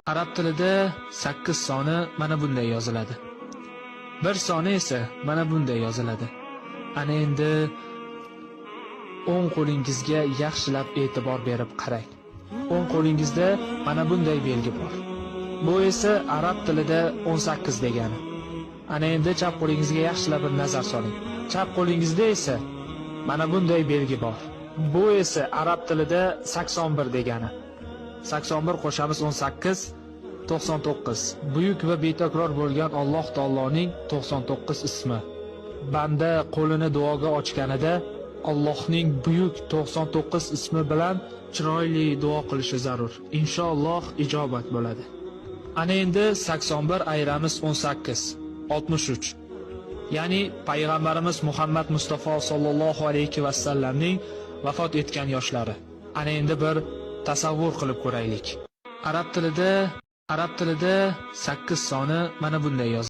Arab tilida 8 soni mana bunday yoziladi. 1 soni esa mana bunday yoziladi. Ana endi o'ng qo'lingizga yaxshilab e'tibor berib qarang. O'ng qo'lingizda mana bunday belgi bor. Bu esa arab tilida 18 degani. Ana endi chap qo'lingizga yaxshilab bir nazar soling. Chap qo'lingizda esa mana bunday belgi bor. Bu esa arab tilida 81 degani. 81 qo'shamiz 18 99. Buyuk va betakror bo'lgan Alloh taoloning 99 ismi. Banda qo'lini duoga ochganida Allohning buyuk 99 ismi bilan chiroyli duo qilishi zarur. Inshaalloh ijobat bo'ladi. Ana endi 81 ayramiz 18 63. Ya'ni payg'ambarimiz Muhammad Mustafa sallallohu alayhi va sallamning vafot etgan yoshlari. Ana endi bir tasavvur qilib ko'raylik. Arab tilida 8 soni mana bunday yoziladi.